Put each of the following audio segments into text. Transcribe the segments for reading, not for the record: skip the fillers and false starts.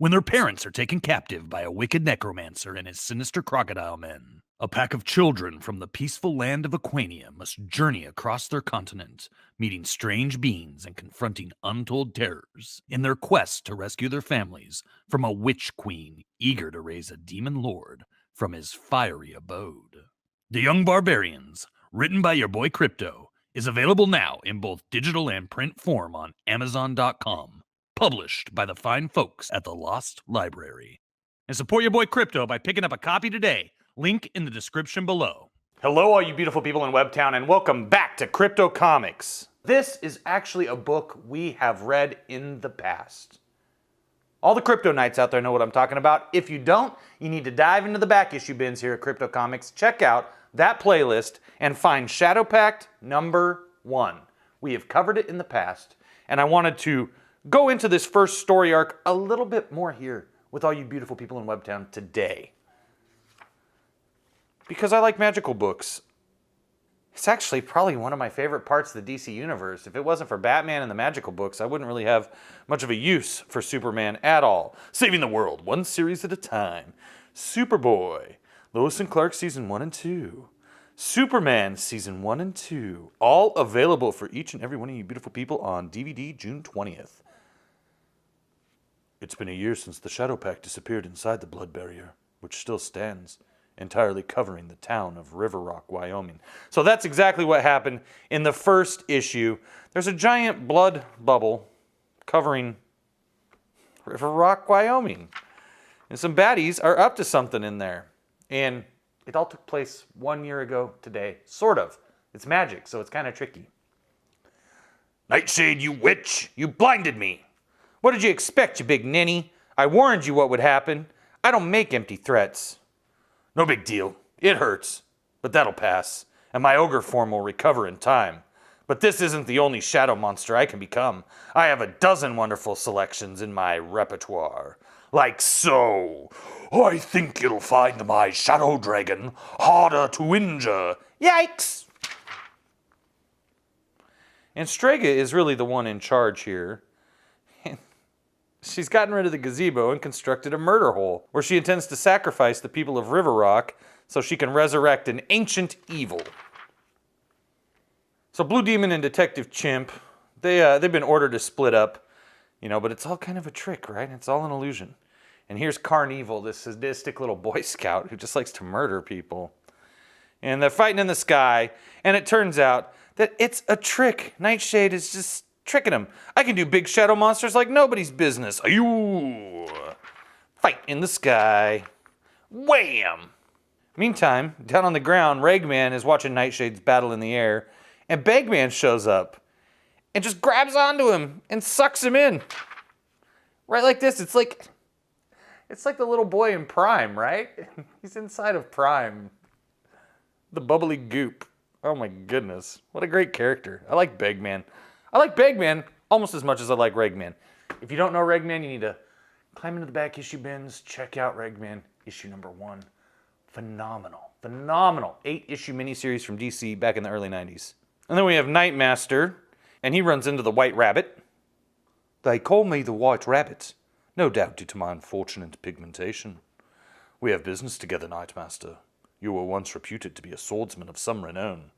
when their parents are taken captive by a wicked necromancer and his sinister crocodile men. A pack of children from the peaceful land of Aquania must journey across their continent, meeting strange beings and confronting untold terrors in their quest to rescue their families from a witch queen eager to raise a demon lord from his fiery abode. The Young Barbarians, written by your boy Crypto, is available now in both digital and print form on Amazon.com, published by the fine folks at the Lost Library. And support your boy Crypto by picking up a copy today. Link in the description below. Hello, all you beautiful people in Webtown, and welcome back to Crypto Comics. This is actually a book we have read in the past. All the Crypto Knights out there know what I'm talking about. If you don't, you need to dive into the back issue bins here at Crypto Comics, check out that playlist, and find Shadowpact number 1. We have covered it in the past, and I wanted to go into this first story arc a little bit more here with all you beautiful people in Webtown today. Because I like magical books. It's actually probably one of my favorite parts of the DC universe. If it wasn't for Batman and the magical books, I wouldn't really have much of a use for Superman at all. Saving the world, one series at a time. Superboy, Lois and Clark Season 1 and 2. Superman Season 1 and 2. All available for each and every one of you beautiful people on DVD June 20th. It's been a year since the Shadowpact disappeared inside the Blood Barrier, which still stands, entirely covering the town of River Rock, Wyoming. So that's exactly what happened in the first issue. There's a giant blood bubble covering River Rock, Wyoming. And some baddies are up to something in there. And it all took place 1 year ago today. Sort of. It's magic, so it's kind of tricky. Nightshade, you witch! You blinded me! What did you expect, you big ninny? I warned you what would happen. I don't make empty threats. No big deal. It hurts. But that'll pass. And my ogre form will recover in time. But this isn't the only shadow monster I can become. I have a dozen wonderful selections in my repertoire. Like so. I think you'll find my shadow dragon harder to injure. Yikes! And Strega is really the one in charge here. She's gotten rid of the gazebo and constructed a murder hole where she intends to sacrifice the people of River Rock so she can resurrect an ancient evil. So Blue Demon and Detective Chimp, they've been ordered to split up, but it's all kind of a trick, right? It's all an illusion. And here's Carnival, this sadistic little Boy Scout who just likes to murder people. And they're fighting in the sky, and it turns out that it's a trick. Nightshade is just tricking him. I can do big shadow monsters like nobody's business. Ayoo! Fight in the sky. Wham! Meantime, down on the ground, Ragman is watching Nightshade's battle in the air, and Bagman shows up and just grabs onto him and sucks him in. Right like this. It's like the little boy in Prime, right? He's inside of Prime. The bubbly goop. Oh my goodness. What a great character. I like Bagman. I like Bagman almost as much as I like Ragman. If you don't know Ragman, you need to climb into the back issue bins. Check out Ragman issue number 1. Phenomenal. Phenomenal. 8-issue miniseries from DC back in the early 90s. And then we have Nightmaster, and he runs into the White Rabbit. They call me the White Rabbit. No doubt due to my unfortunate pigmentation. We have business together, Nightmaster. You were once reputed to be a swordsman of some renown.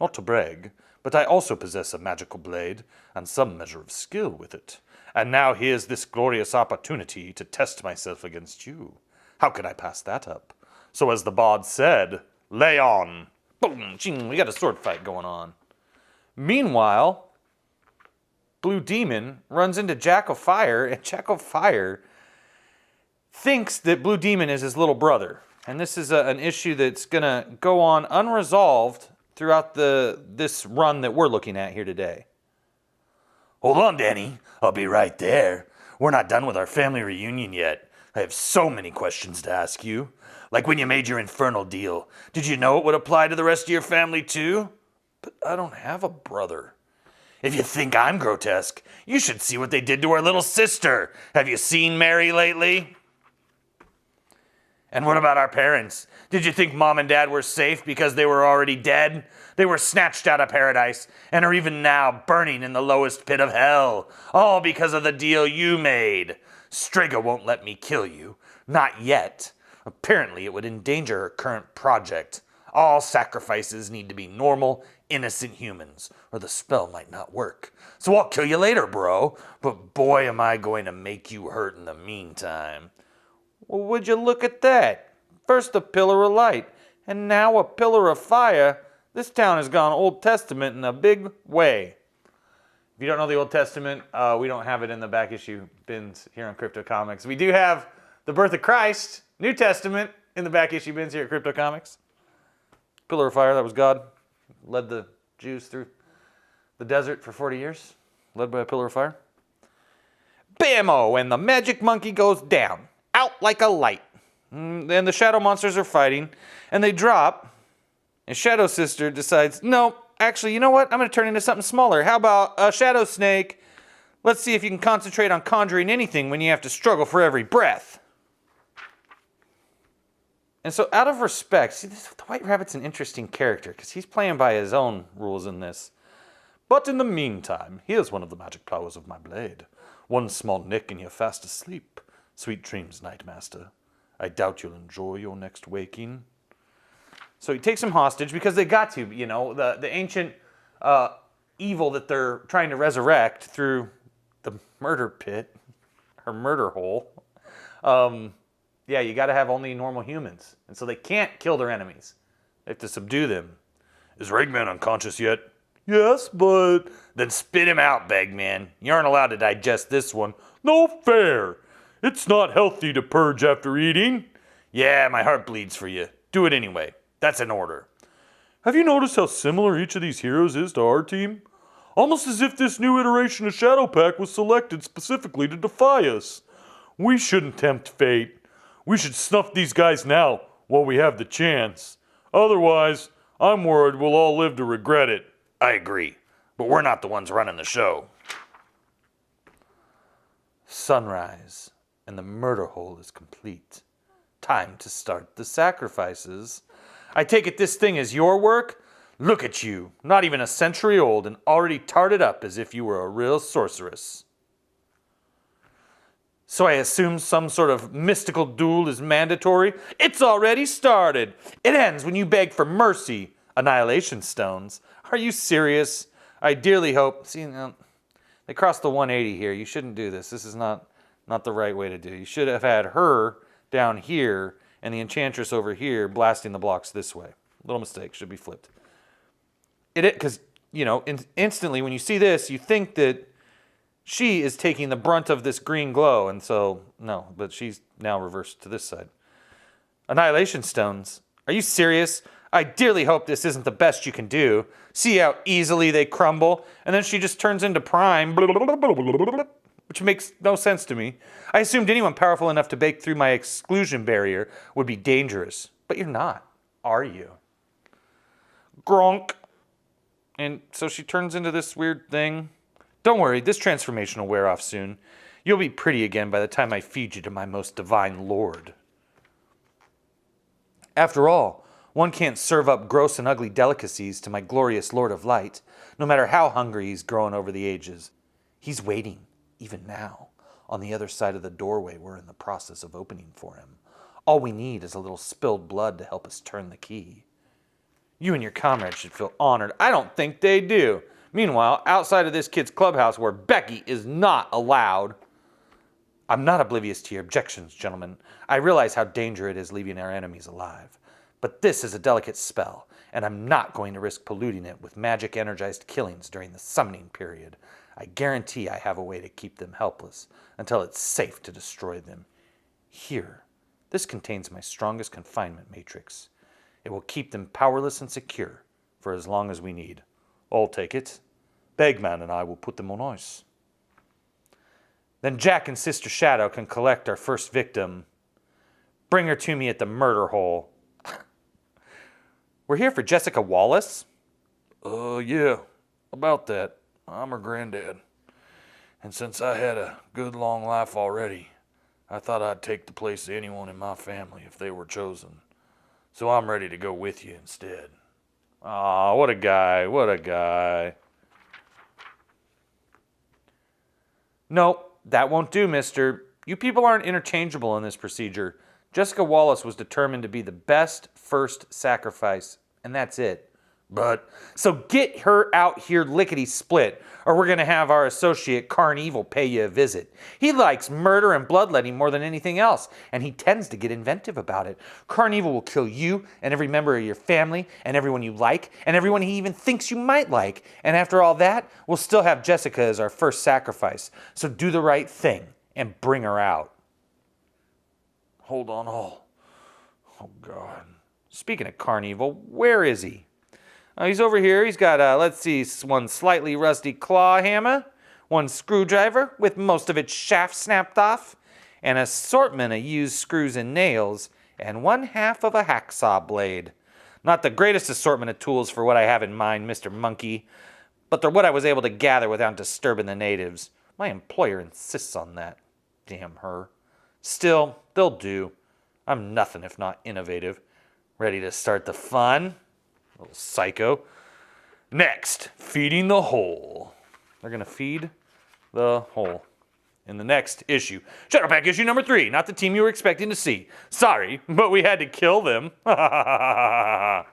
Not to brag, but I also possess a magical blade and some measure of skill with it. And now here's this glorious opportunity to test myself against you. How could I pass that up? So as the bard said, lay on. Boom, ching, we got a sword fight going on. Meanwhile, Blue Demon runs into Jack of Fire, and Jack of Fire thinks that Blue Demon is his little brother. And this is an issue that's going to go on unresolved throughout this run that we're looking at here today. Hold on, Danny. I'll be right there. We're not done with our family reunion yet. I have so many questions to ask you. Like when you made your infernal deal, did you know it would apply to the rest of your family too? But I don't have a brother. If you think I'm grotesque, you should see what they did to our little sister. Have you seen Mary lately? And what about our parents? Did you think Mom and Dad were safe because they were already dead? They were snatched out of paradise and are even now burning in the lowest pit of hell, all because of the deal you made. Strega won't let me kill you. Not yet. Apparently, it would endanger her current project. All sacrifices need to be normal, innocent humans, or the spell might not work. So I'll kill you later, bro. But boy, am I going to make you hurt in the meantime. Well, would you look at that? First a pillar of light, and now a pillar of fire. This town has gone Old Testament in a big way. If you don't know the Old Testament, we don't have it in the back issue bins here on Crypto Comics. We do have the birth of Christ, New Testament, in the back issue bins here at Crypto Comics. Pillar of fire, that was God. Led the Jews through the desert for 40 years. Led by a pillar of fire. Bammo! And the magic monkey goes down. Out like a light. Then the shadow monsters are fighting. And they drop. And Shadow Sister decides, no, actually, you know what? I'm going to turn into something smaller. How about a shadow snake? Let's see if you can concentrate on conjuring anything when you have to struggle for every breath. And so out of respect, see, the White Rabbit's an interesting character because he's playing by his own rules in this. But in the meantime, here's one of the magic powers of my blade. One small nick and you're fast asleep. Sweet dreams, Nightmaster. I doubt you'll enjoy your next waking. So he takes him hostage because they got to, you know, the ancient evil that they're trying to resurrect through the murder pit, or murder hole. Yeah, you got to have only normal humans. And so they can't kill their enemies. They have to subdue them. Is Ragman unconscious yet? Yes, but... Then spit him out, Bagman. You aren't allowed to digest this one. No fair. It's not healthy to purge after eating. Yeah, my heart bleeds for you. Do it anyway. That's an order. Have you noticed how similar each of these heroes is to our team? Almost as if this new iteration of Shadowpact was selected specifically to defy us. We shouldn't tempt fate. We should snuff these guys now while we have the chance. Otherwise, I'm worried we'll all live to regret it. I agree, but we're not the ones running the show. Sunrise, and the murder hole is complete. Time to start the sacrifices. I take it this thing is your work? Look at you, not even a century old and already tarted up as if you were a real sorceress. So I assume some sort of mystical duel is mandatory? It's already started. It ends when you beg for mercy. Annihilation stones. Are you serious? I dearly hope... See, they crossed the 180 here. You shouldn't do this. This is not the right way to do. You should have had her down here and the Enchantress over here blasting the blocks this way. Little mistake. Should be flipped. Because, you know, instantly when you see this, you think that she is taking the brunt of this green glow, and so, no, but she's now reversed to this side. Annihilation stones. Are you serious? I dearly hope this isn't the best you can do. See how easily they crumble? And then she just turns into Prime, which makes no sense to me. I assumed anyone powerful enough to break through my exclusion barrier would be dangerous. But you're not, are you? Gronk. And so she turns into this weird thing. Don't worry, this transformation will wear off soon. You'll be pretty again by the time I feed you to my most divine lord. After all, one can't serve up gross and ugly delicacies to my glorious Lord of Light, no matter how hungry he's grown over the ages. He's waiting, even now, on the other side of the doorway we're in the process of opening for him. All we need is a little spilled blood to help us turn the key. You and your comrades should feel honored. I don't think they do. Meanwhile, outside of this kid's clubhouse where Becky is not allowed. I'm not oblivious to your objections, gentlemen. I realize how dangerous it is leaving our enemies alive. But this is a delicate spell, and I'm not going to risk polluting it with magic-energized killings during the summoning period. I guarantee I have a way to keep them helpless until it's safe to destroy them. Here, this contains my strongest confinement matrix. It will keep them powerless and secure for as long as we need. I'll take it. Bagman and I will put them on ice. Then Jack and Sister Shadow can collect our first victim. Bring her to me at the murder hole. We're here for Jessica Wallace? Yeah, about that. I'm her granddad. And since I had a good long life already, I thought I'd take the place of anyone in my family if they were chosen. So I'm ready to go with you instead. Aw, what a guy, what a guy. Nope, that won't do, mister. You people aren't interchangeable in this procedure. Jessica Wallace was determined to be the best first sacrifice, and that's it. So get her out here lickety-split, or we're going to have our associate Carnival pay you a visit. He likes murder and bloodletting more than anything else, and he tends to get inventive about it. Carnival will kill you and every member of your family and everyone you like and everyone he even thinks you might like. And after all that, we'll still have Jessica as our first sacrifice. So do the right thing and bring her out. Hold on, oh God. Speaking of Carnival, where is he? He's over here. He's got, let's see, one slightly rusty claw hammer, one screwdriver with most of its shaft snapped off, an assortment of used screws and nails, and one half of a hacksaw blade. Not the greatest assortment of tools for what I have in mind, Mr. Monkey, but they're what I was able to gather without disturbing the natives. My employer insists on that. Damn her. Still, they'll do. I'm nothing if not innovative. Ready to start the fun? Little psycho. Next, feeding the hole. They're going to feed the hole in the next issue. Shadowpact issue number 3. Not the team you were expecting to see. Sorry, but we had to kill them. The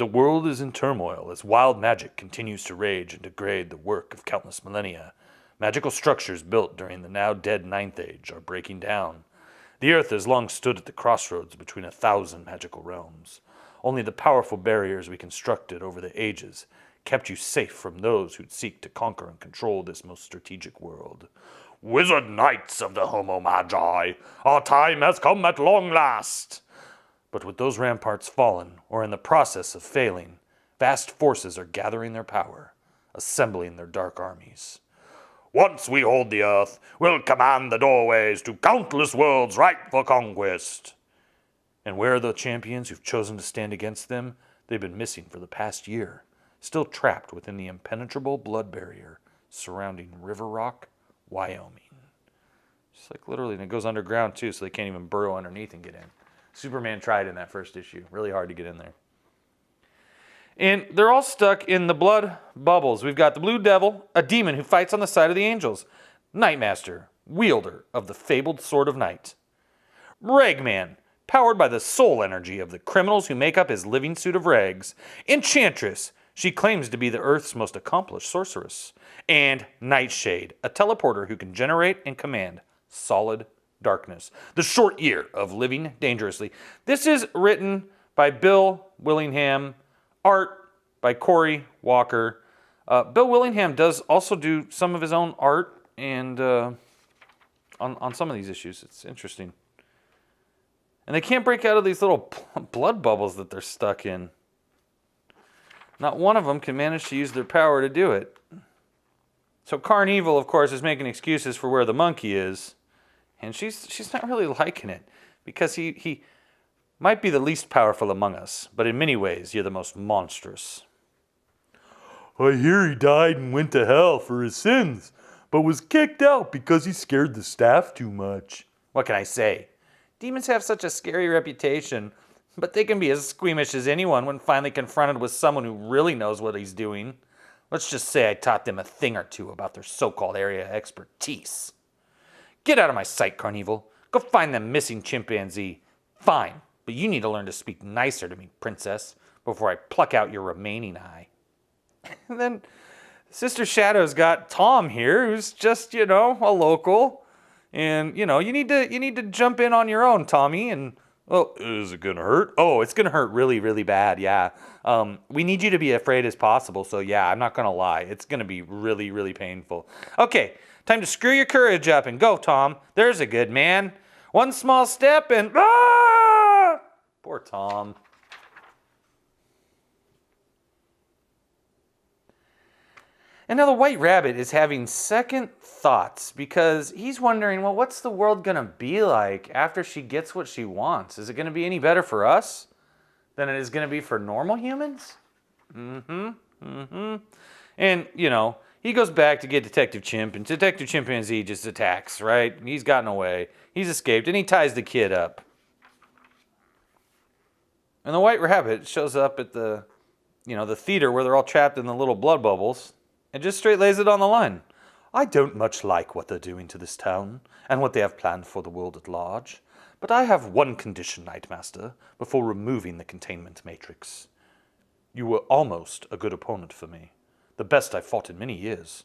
world is in turmoil as wild magic continues to rage and degrade the work of countless millennia. Magical structures built during the now dead Ninth Age are breaking down. The earth has long stood at the crossroads between 1,000 magical realms. Only the powerful barriers we constructed over the ages kept you safe from those who'd seek to conquer and control this most strategic world. Wizard Knights of the Homo Magi, our time has come at long last. But with those ramparts fallen, or in the process of failing, vast forces are gathering their power, assembling their dark armies. Once we hold the earth, we'll command the doorways to countless worlds ripe for conquest. And where are the champions who've chosen to stand against them? They've been missing for the past year, still trapped within the impenetrable blood barrier surrounding River Rock, Wyoming. Just like literally, and it goes underground too, so they can't even burrow underneath and get in. Superman tried in that first issue. Really hard to get in there. And they're all stuck in the blood bubbles. We've got the Blue Devil, a demon who fights on the side of the angels. Nightmaster, wielder of the fabled Sword of Night. Ragman, powered by the soul energy of the criminals who make up his living suit of rags. Enchantress, she claims to be the Earth's most accomplished sorceress. And Nightshade, a teleporter who can generate and command solid darkness. The short year of living dangerously. This is written by Bill Willingham, art by Corey Walker. Bill Willingham does also do some of his own art and on some of these issues. It's interesting. And they can't break out of these little blood bubbles that they're stuck in. Not one of them can manage to use their power to do it. So Carnival, of course, is making excuses for where the monkey is. And she's not really liking it. Because he might be the least powerful among us. But in many ways, you're the most monstrous. I hear he died and went to hell for his sins, but was kicked out because he scared the staff too much. What can I say? Demons have such a scary reputation, but they can be as squeamish as anyone when finally confronted with someone who really knows what he's doing. Let's just say I taught them a thing or two about their so-called area of expertise. Get out of my sight, Carnival. Go find that missing chimpanzee. Fine, but you need to learn to speak nicer to me, princess, before I pluck out your remaining eye. And then Sister Shadow's got Tom here, who's just, a local. And, you need to jump in on your own, Tommy. And, well, is it going to hurt? Oh, it's going to hurt really, really bad, yeah. We need you to be afraid as possible. So, yeah, I'm not going to lie. It's going to be really, really painful. Okay, time to screw your courage up and go, Tom. There's a good man. One small step and... Ah! Poor Tom. And now the White Rabbit is having second thoughts because he's wondering, well, what's the world going to be like after she gets what she wants? Is it going to be any better for us than it is going to be for normal humans? And, he goes back to get Detective Chimp, and Detective Chimpanzee just attacks, right? He's gotten away. He's escaped, and he ties the kid up. And the White Rabbit shows up at the theater where they're all trapped in the little blood bubbles. And just straight lays it on the line. I don't much like what they're doing to this town, and what they have planned for the world at large. But I have one condition, Nightmaster, before removing the containment matrix. You were almost a good opponent for me, the best I've fought in many years.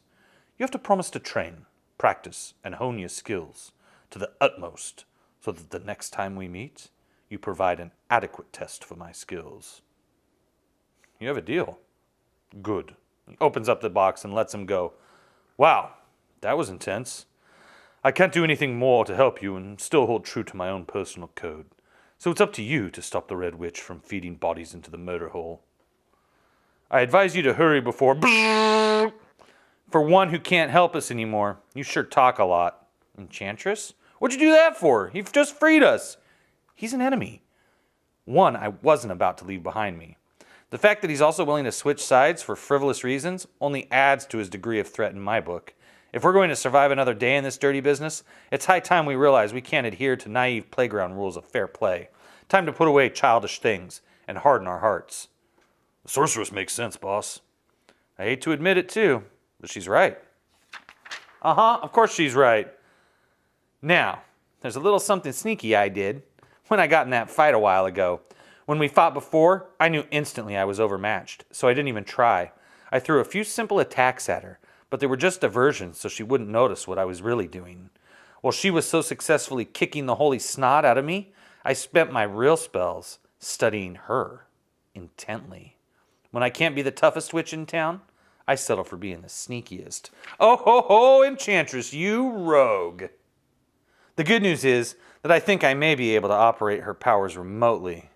You have to promise to train, practice, and hone your skills to the utmost, so that the next time we meet, you provide an adequate test for my skills. You have a deal. Good. He opens up the box and lets him go. Wow, that was intense. I can't do anything more to help you and still hold true to my own personal code. So it's up to you to stop the Red Witch from feeding bodies into the murder hole. I advise you to hurry before... For one who can't help us anymore, you sure talk a lot. Enchantress? What'd you do that for? He just freed us. He's an enemy. One I wasn't about to leave behind me. The fact that he's also willing to switch sides for frivolous reasons only adds to his degree of threat in my book. If we're going to survive another day in this dirty business, it's high time we realize we can't adhere to naive playground rules of fair play. Time to put away childish things and harden our hearts. The sorceress makes sense, boss. I hate to admit it too, but she's right. Of course she's right. Now, there's a little something sneaky I did when I got in that fight a while ago. When we fought before, I knew instantly I was overmatched, so I didn't even try. I threw a few simple attacks at her, but they were just diversions so she wouldn't notice what I was really doing. While she was so successfully kicking the holy snot out of me, I spent my real spells studying her intently. When I can't be the toughest witch in town, I settle for being the sneakiest. Oh ho ho, Enchantress, you rogue! The good news is that I think I may be able to operate her powers remotely.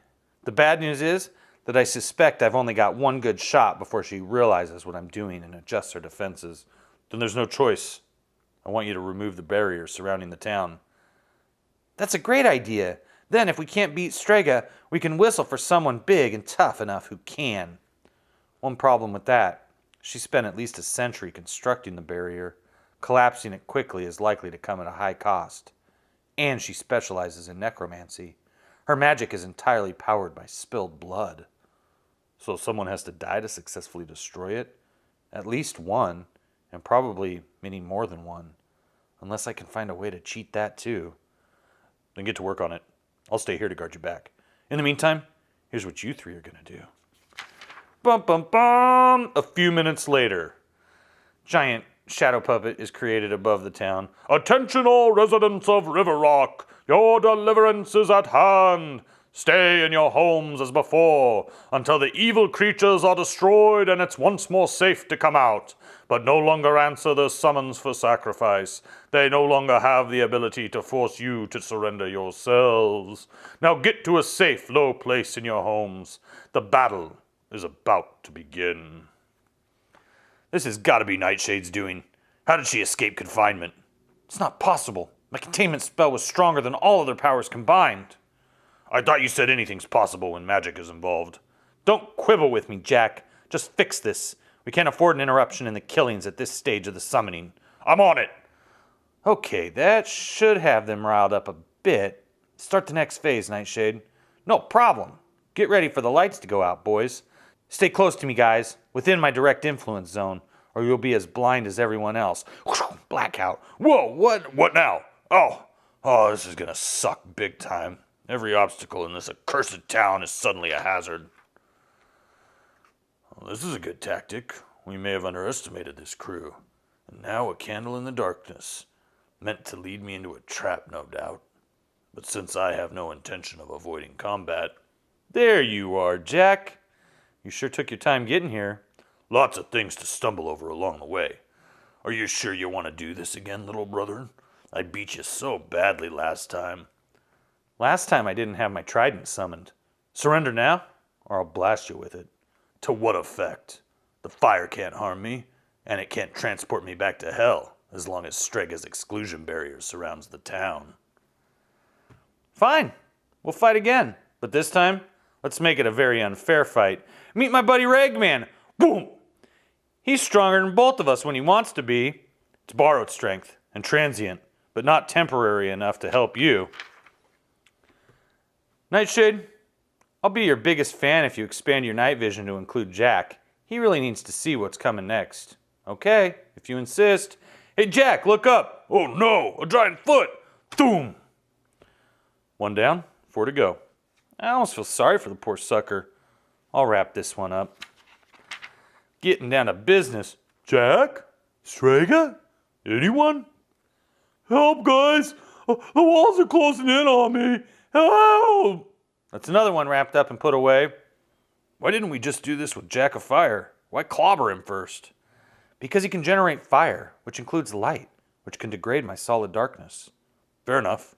The bad news is that I suspect I've only got one good shot before she realizes what I'm doing and adjusts her defenses. Then there's no choice. I want you to remove the barriers surrounding the town. That's a great idea. Then if we can't beat Strega, we can whistle for someone big and tough enough who can. One problem with that. She spent at least a century constructing the barrier. Collapsing it quickly is likely to come at a high cost. And she specializes in necromancy. Her magic is entirely powered by spilled blood. So someone has to die to successfully destroy it? At least one, and probably many more than one. Unless I can find a way to cheat that too. Then get to work on it. I'll stay here to guard you back. In the meantime, here's what you three are going to do. Bum bum bum! A few minutes later, giant shadow puppet is created above the town. Attention all residents of River Rock! Your deliverance is at hand! Stay in your homes as before, until the evil creatures are destroyed and it's once more safe to come out. But no longer answer their summons for sacrifice. They no longer have the ability to force you to surrender yourselves. Now get to a safe, low place in your homes. The battle is about to begin. This has got to be Nightshade's doing. How did she escape confinement? It's not possible. My containment spell was stronger than all other powers combined. I thought you said anything's possible when magic is involved. Don't quibble with me, Jack. Just fix this. We can't afford an interruption in the killings at this stage of the summoning. I'm on it. Okay, that should have them riled up a bit. Start the next phase, Nightshade. No problem. Get ready for the lights to go out, boys. Stay close to me, guys, within my direct influence zone, or you'll be as blind as everyone else. Blackout. Whoa, what now? Oh, this is gonna suck big time. Every obstacle in this accursed town is suddenly a hazard. Well, this is a good tactic. We may have underestimated this crew. And now a candle in the darkness, meant to lead me into a trap, no doubt. But since I have no intention of avoiding combat... There you are, Jack. You sure took your time getting here. Lots of things to stumble over along the way. Are you sure you want to do this again, little brother? I beat you so badly last time. Last time I didn't have my trident summoned. Surrender now, or I'll blast you with it. To what effect? The fire can't harm me, and it can't transport me back to hell, as long as Strega's exclusion barrier surrounds the town. Fine, we'll fight again, but this time, let's make it a very unfair fight. Meet my buddy Ragman. Boom! He's stronger than both of us when he wants to be. It's borrowed strength, and transient, but not temporary enough to help you. Nightshade, I'll be your biggest fan if you expand your night vision to include Jack. He really needs to see what's coming next. Okay, if you insist. Hey, Jack, look up. Oh no, a giant foot! Boom! One down, 4 to go. I almost feel sorry for the poor sucker. I'll wrap this one up. Getting down to business. Jack? Strega? Anyone? Help, guys! The walls are closing in on me! Help! That's another one wrapped up and put away. Why didn't we just do this with Jack of Fire? Why clobber him first? Because he can generate fire, which includes light, which can degrade my solid darkness. Fair enough.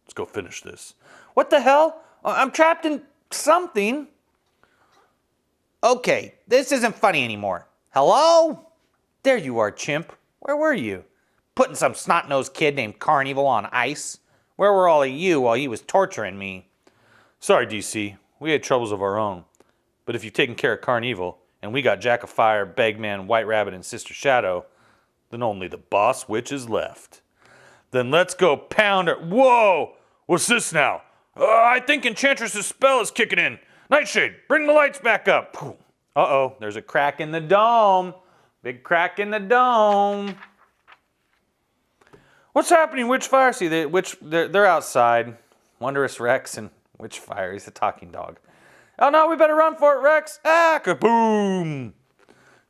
Let's go finish this. What the hell? I'm trapped in something. Okay, this isn't funny anymore. Hello? There you are, Chimp. Where were you? Putting some snot-nosed kid named Carnival on ice? Where were all of you while he was torturing me? Sorry, DC. We had troubles of our own. But if you've taken care of Carnival, and we got Jack of Fire, Bagman, White Rabbit, and Sister Shadow, then only the boss witch is left. Then let's go pound her. Whoa! What's this now? I think Enchantress's spell is kicking in. Nightshade, bring the lights back up. Uh-oh, there's a crack in the dome. Big crack in the dome. What's happening, Witchfire? See, they're outside. Wondrous Rex and Witchfire. He's a talking dog. Oh no, we better run for it, Rex. Ah, kaboom.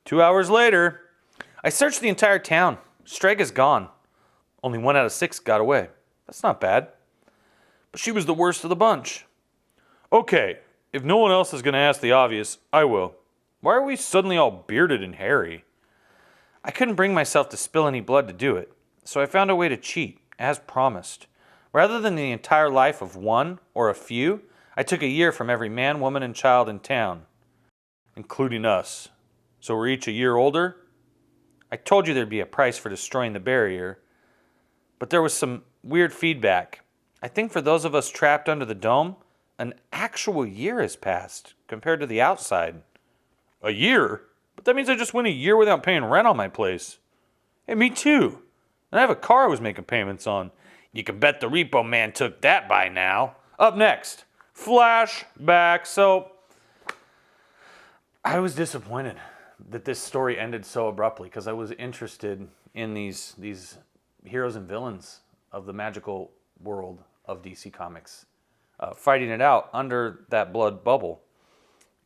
2 hours later, I searched the entire town. Strega's gone. Only 1 out of 6 got away. That's not bad. But she was the worst of the bunch. Okay, if no one else is going to ask the obvious, I will. Why are we suddenly all bearded and hairy? I couldn't bring myself to spill any blood to do it, so I found a way to cheat, as promised. Rather than the entire life of one or a few, I took a year from every man, woman, and child in town, including us. So we're each a year older? I told you there'd be a price for destroying the barrier, but there was some weird feedback. I think for those of us trapped under the dome, an actual year has passed compared to the outside. A year? But that means I just went a year without paying rent on my place. Hey, me too. And I have a car I was making payments on. You can bet the repo man took that by now. Up next, flashback. So, I was disappointed that this story ended so abruptly because I was interested in these heroes and villains of the magical world of DC Comics, fighting it out under that blood bubble.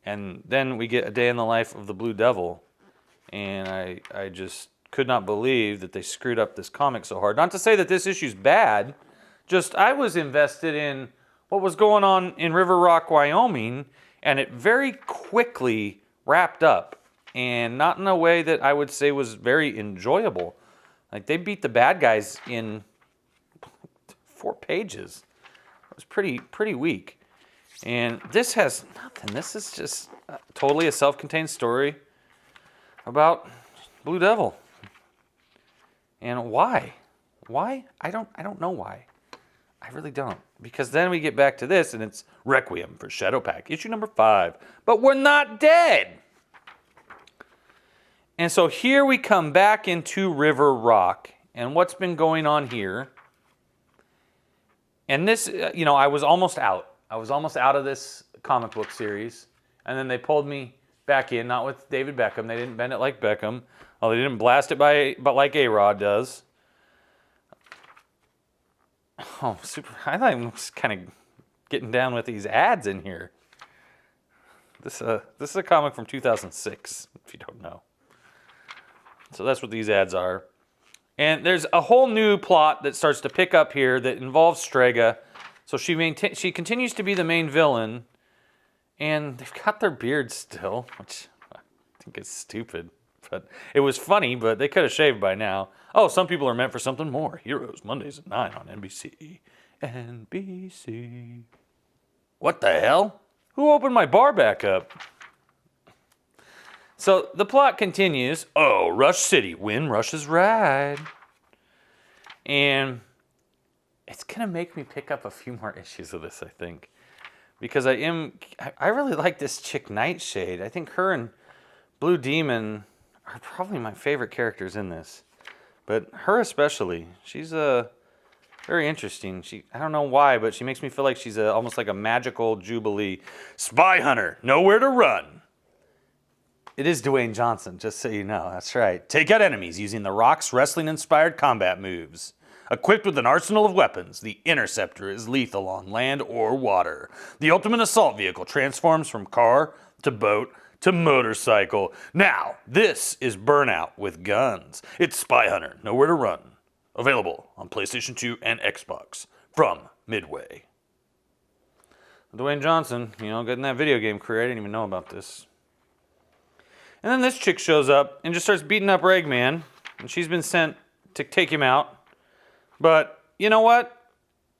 And then we get a day in the life of the Blue Devil, and I just could not believe that they screwed up this comic so hard. Not to say that this issue's bad, just I was invested in what was going on in River Rock, Wyoming, and it very quickly wrapped up, and not in a way that I would say was very enjoyable. Like, they beat the bad guys in 4 pages. It was pretty weak. And this has nothing. This is just totally a self-contained story about Blue Devil. And why? Why? I don't know why. I really don't. Because then we get back to this, and it's Requiem for Shadowpact, issue number 5. But we're not dead. And so here we come back into River Rock. And what's been going on here? And this, I was almost out. I was almost out of this comic book series. And then they pulled me back in, not with David Beckham. They didn't bend it like Beckham. Oh, they didn't blast it but like A-Rod does. Oh, super. I thought I was kind of getting down with these ads in here. This is a comic from 2006, if you don't know. So that's what these ads are. And there's a whole new plot that starts to pick up here that involves Strega. So she continues to be the main villain, and they've got their beards still, which I think is stupid. But it was funny, but they could have shaved by now. Oh, some people are meant for something more. Heroes, Mondays at 9 on NBC. NBC. What the hell? Who opened my bar back up? So the plot continues. Oh, Rush City, win Rush's ride. And it's going to make me pick up a few more issues of this, I think. Because I really like this chick Nightshade. I think her and Blue Demon are probably my favorite characters in this. But her especially. She's very interesting. I don't know why, but she makes me feel like she's almost like a magical Jubilee. Spy Hunter, nowhere to run. It is Dwayne Johnson, just so you know. That's right. Take out enemies using The Rock's wrestling-inspired combat moves. Equipped with an arsenal of weapons, the Interceptor is lethal on land or water. The ultimate assault vehicle transforms from car to boat to motorcycle. Now, this is Burnout with guns. It's Spy Hunter, Nowhere to Run. Available on PlayStation 2 and Xbox from Midway. Dwayne Johnson, getting that video game career. I didn't even know about this. And then this chick shows up and just starts beating up Ragman, and she's been sent to take him out. But you know what?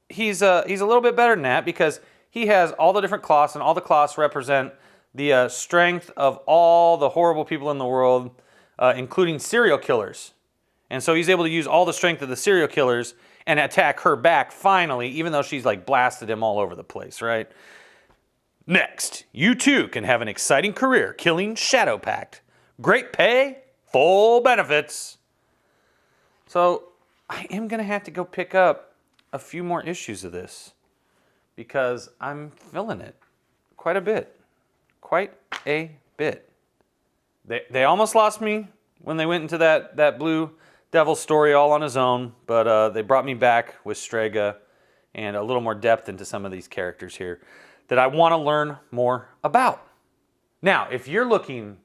He's a little bit better than that because he has all the different cloths, and all the cloths represent the strength of all the horrible people in the world, including serial killers. And so he's able to use all the strength of the serial killers and attack her back finally, even though she's like blasted him all over the place, right? Next, you too can have an exciting career killing Shadowpact. Great pay, full benefits. So I am going to have to go pick up a few more issues of this because I'm feeling it quite a bit. Quite a bit. They almost lost me when they went into that Blue Devil story all on his own, but they brought me back with Strega and a little more depth into some of these characters here that I want to learn more about. Now, if you're looking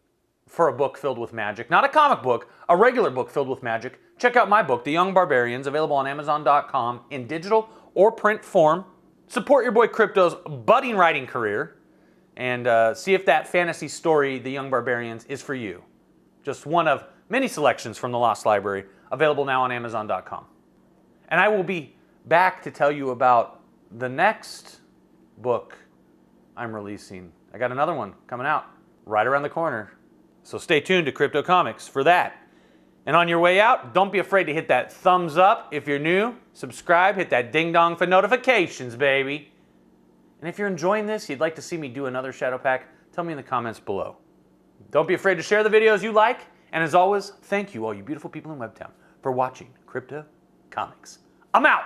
for a book filled with magic, not a comic book, a regular book filled with magic, check out my book, The Young Barbarians, available on Amazon.com in digital or print form. Support your boy Crypto's budding writing career and see if that fantasy story, The Young Barbarians, is for you. Just one of many selections from the Lost Library, available now on Amazon.com. And I will be back to tell you about the next book I'm releasing. I got another one coming out right around the corner. So stay tuned to Crypto Comics for that. And on your way out, don't be afraid to hit that thumbs up if you're new. Subscribe, hit that ding dong for notifications, baby. And if you're enjoying this, you'd like to see me do another Shadowpact, tell me in the comments below. Don't be afraid to share the videos you like. And as always, thank you all you beautiful people in Webtown for watching Crypto Comics. I'm out!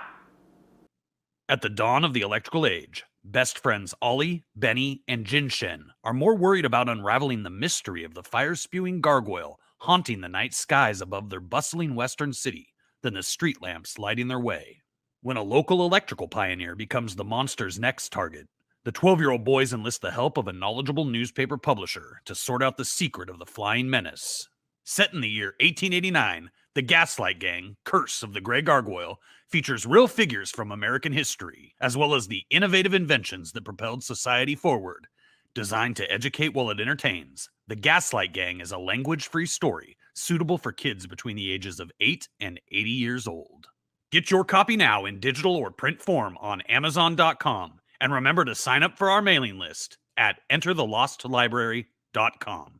At the dawn of the electrical age, best friends Ollie, Benny, and Jinshen are more worried about unraveling the mystery of the fire-spewing gargoyle haunting the night skies above their bustling western city than the street lamps lighting their way. When a local electrical pioneer becomes the monster's next target, the 12-year-old boys enlist the help of a knowledgeable newspaper publisher to sort out the secret of the flying menace. Set in the year 1889, the Gaslight Gang, Curse of the Grey Gargoyle, features real figures from American history, as well as the innovative inventions that propelled society forward. Designed to educate while it entertains, The Gaslight Gang is a language-free story suitable for kids between the ages of 8 and 80 years old. Get your copy now in digital or print form on Amazon.com, and remember to sign up for our mailing list at enterthelostlibrary.com.